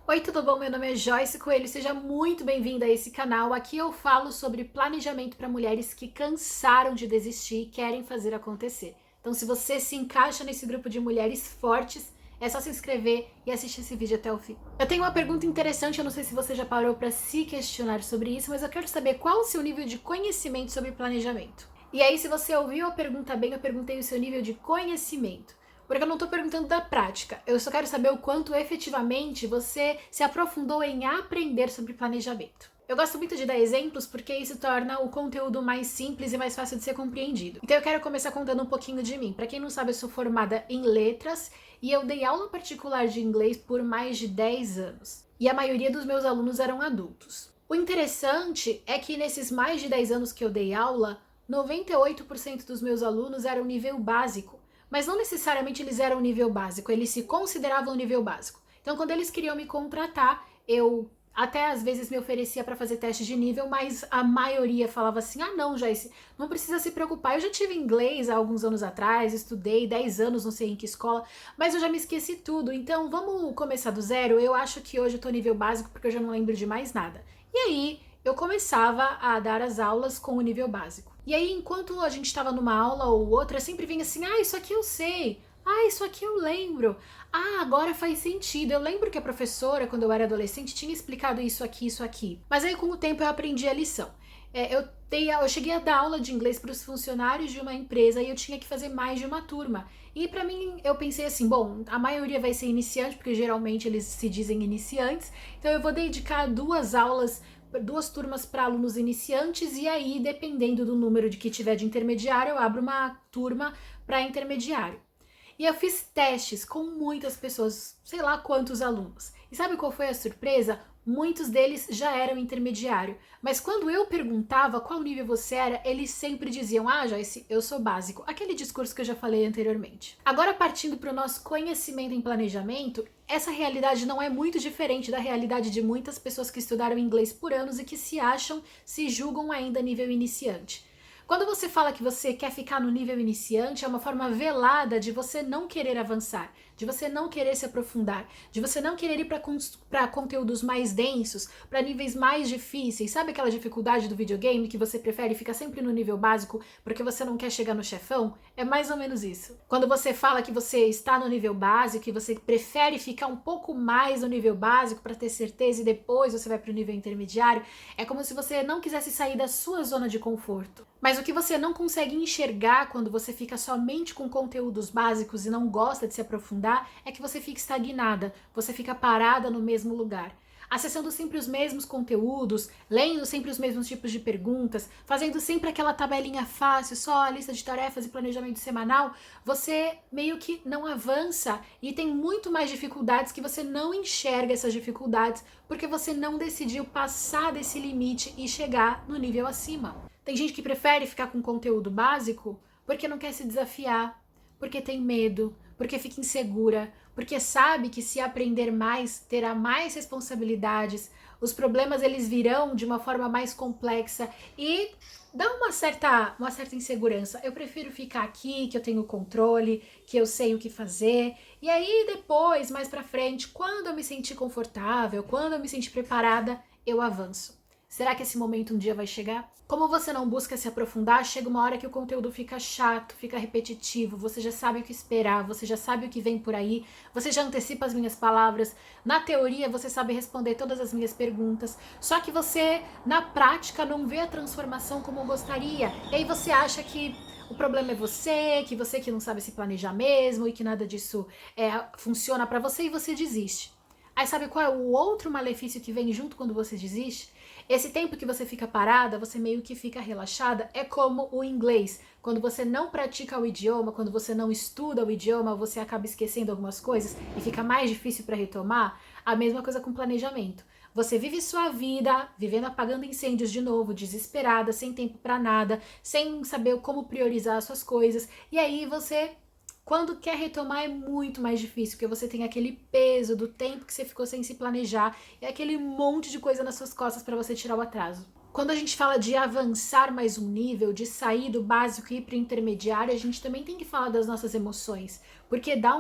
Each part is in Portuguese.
Oi, tudo bom? Meu nome é Joyce Coelho, seja muito bem-vinda a esse canal. Aqui eu falo sobre planejamento para mulheres que cansaram de desistir e querem fazer acontecer. Então, se você se encaixa nesse grupo de mulheres fortes, é só se inscrever e assistir esse vídeo até o fim. Eu tenho uma pergunta interessante, eu não sei se você já parou para se questionar sobre isso, mas eu quero saber qual o seu nível de conhecimento sobre planejamento. E aí, se você ouviu a pergunta bem, eu perguntei o seu nível de conhecimento. Porque eu não estou perguntando da prática, eu só quero saber o quanto efetivamente você se aprofundou em aprender sobre planejamento. Eu gosto muito de dar exemplos porque isso torna o conteúdo mais simples e mais fácil de ser compreendido. Então eu quero começar contando um pouquinho de mim. Para quem não sabe, eu sou formada em letras e eu dei aula particular de inglês por mais de 10 anos. E a maioria dos meus alunos eram adultos. O interessante é que nesses mais de 10 anos que eu dei aula, 98% dos meus alunos eram nível básico. Mas não necessariamente eles eram nível básico, eles se consideravam nível básico. Então, quando eles queriam me contratar, eu até às vezes me oferecia para fazer teste de nível, mas a maioria falava assim: ah, não, Joyce, não precisa se preocupar. Eu já tive inglês há alguns anos atrás, estudei 10 anos, não sei em que escola, mas eu já me esqueci tudo. Então, vamos começar do zero? Eu acho que hoje eu tô nível básico porque eu já não lembro de mais nada. E aí, eu começava a dar as aulas com o nível básico. E aí, enquanto a gente estava numa aula ou outra, sempre vinha assim: ah, isso aqui eu sei, ah, isso aqui eu lembro, ah, agora faz sentido. Eu lembro que a professora, quando eu era adolescente, tinha explicado isso aqui, isso aqui. Mas aí, com o tempo, eu aprendi a lição. Eu cheguei a dar aula de inglês para os funcionários de uma empresa e eu tinha que fazer mais de uma turma. E para mim, eu pensei assim: bom, a maioria vai ser iniciante, porque geralmente eles se dizem iniciantes, então eu vou dedicar duas turmas para alunos iniciantes e aí, dependendo do número de que tiver de intermediário, eu abro uma turma para intermediário. E eu fiz testes com muitas pessoas, sei lá quantos alunos. E sabe qual foi a surpresa? Muitos deles já eram intermediário. Mas quando eu perguntava qual nível você era, eles sempre diziam: ah, Joyce, eu sou básico. Aquele discurso que eu já falei anteriormente. Agora, partindo para o nosso conhecimento em planejamento, essa realidade não é muito diferente da realidade de muitas pessoas que estudaram inglês por anos e que se julgam ainda nível iniciante. Quando você fala que você quer ficar no nível iniciante, é uma forma velada de você não querer avançar, de você não querer se aprofundar, de você não querer ir para conteúdos mais densos, para níveis mais difíceis. Sabe aquela dificuldade do videogame que você prefere ficar sempre no nível básico porque você não quer chegar no chefão? É mais ou menos isso. Quando você fala que você está no nível básico e você prefere ficar um pouco mais no nível básico para ter certeza e depois você vai para o nível intermediário, é como se você não quisesse sair da sua zona de conforto. Mas o que você não consegue enxergar quando você fica somente com conteúdos básicos e não gosta de se aprofundar é que você fica estagnada, você fica parada no mesmo lugar. Acessando sempre os mesmos conteúdos, lendo sempre os mesmos tipos de perguntas, fazendo sempre aquela tabelinha fácil, só a lista de tarefas e planejamento semanal, você meio que não avança e tem muito mais dificuldades que você não enxerga essas dificuldades porque você não decidiu passar desse limite e chegar no nível acima. Tem gente que prefere ficar com conteúdo básico porque não quer se desafiar, porque tem medo, porque fica insegura, porque sabe que se aprender mais, terá mais responsabilidades, os problemas eles virão de uma forma mais complexa e dá uma certa insegurança. Eu prefiro ficar aqui, que eu tenho controle, que eu sei o que fazer, e aí depois, mais pra frente, quando eu me sentir confortável, quando eu me sentir preparada, eu avanço. Será que esse momento um dia vai chegar? Como você não busca se aprofundar, chega uma hora que o conteúdo fica chato, fica repetitivo, você já sabe o que esperar, você já sabe o que vem por aí, você já antecipa as minhas palavras, na teoria você sabe responder todas as minhas perguntas, só que você, na prática, não vê a transformação como gostaria, e aí você acha que o problema é você que não sabe se planejar mesmo e que nada disso funciona pra você e você desiste. Aí sabe qual é o outro malefício que vem junto quando você desiste? Esse tempo que você fica parada, você meio que fica relaxada, é como o inglês. Quando você não pratica o idioma, quando você não estuda o idioma, você acaba esquecendo algumas coisas e fica mais difícil para retomar. A mesma coisa com planejamento. Você vive sua vida, vivendo apagando incêndios de novo, desesperada, sem tempo para nada, sem saber como priorizar as suas coisas, e aí você, quando quer retomar, é muito mais difícil, porque você tem aquele peso do tempo que você ficou sem se planejar e aquele monte de coisa nas suas costas para você tirar o atraso. Quando a gente fala de avançar mais um nível, de sair do básico e ir para o intermediário, a gente também tem que falar das nossas emoções, porque dá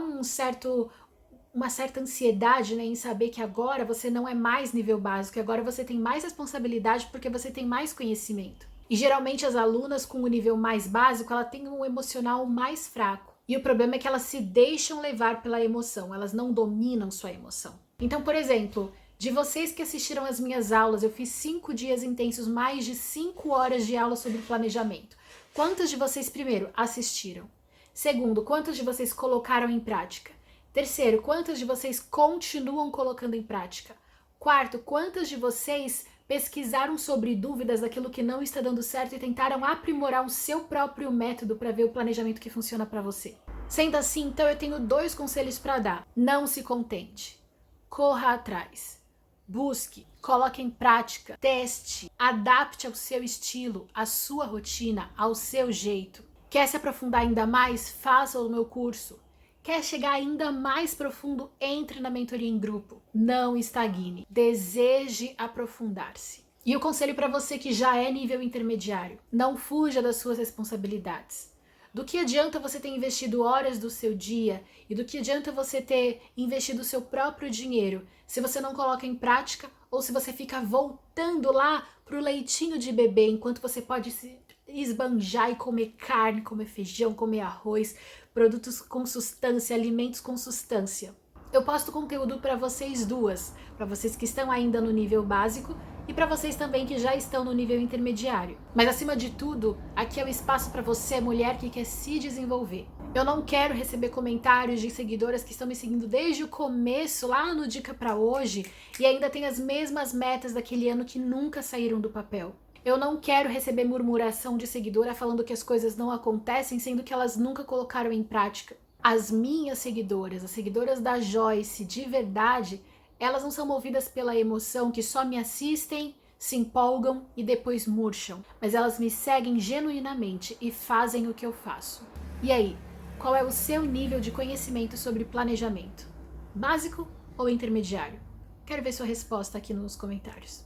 uma certa ansiedade, né, em saber que agora você não é mais nível básico, agora você tem mais responsabilidade porque você tem mais conhecimento. E geralmente as alunas com o nível mais básico, ela tem um emocional mais fraco. E o problema é que elas se deixam levar pela emoção, elas não dominam sua emoção. Então, por exemplo, de vocês que assistiram às minhas aulas, eu fiz 5 dias intensos, mais de 5 horas de aula sobre planejamento. Quantas de vocês, primeiro, assistiram? Segundo, quantas de vocês colocaram em prática? Terceiro, quantas de vocês continuam colocando em prática? Quarto, quantas de vocês pesquisaram sobre dúvidas daquilo que não está dando certo e tentaram aprimorar o seu próprio método para ver o planejamento que funciona para você? Sendo assim, então eu tenho 2 conselhos para dar. Não se contente. Corra atrás. Busque, coloque em prática, teste, adapte ao seu estilo, à sua rotina, ao seu jeito. Quer se aprofundar ainda mais? Faça o meu curso. Quer chegar ainda mais profundo? Entre na mentoria em grupo. Não estagne. Deseje aprofundar-se. E o conselho para você que já é nível intermediário: não fuja das suas responsabilidades. Do que adianta você ter investido horas do seu dia e do que adianta você ter investido o seu próprio dinheiro se você não coloca em prática ou se você fica voltando lá pro leitinho de bebê enquanto você pode se esbanjar e comer carne, comer feijão, comer arroz, produtos com substância, alimentos com substância. Eu posto conteúdo para vocês duas, para vocês que estão ainda no nível básico e para vocês também que já estão no nível intermediário. Mas acima de tudo, aqui é o espaço para você, mulher que quer se desenvolver. Eu não quero receber comentários de seguidoras que estão me seguindo desde o começo, lá no Dica para Hoje, e ainda tem as mesmas metas daquele ano que nunca saíram do papel. Eu não quero receber murmuração de seguidora falando que as coisas não acontecem, sendo que elas nunca colocaram em prática. As minhas seguidoras, as seguidoras da Joyce, de verdade, elas não são movidas pela emoção, que só me assistem, se empolgam e depois murcham. Mas elas me seguem genuinamente e fazem o que eu faço. E aí, qual é o seu nível de conhecimento sobre planejamento? Básico ou intermediário? Quero ver sua resposta aqui nos comentários.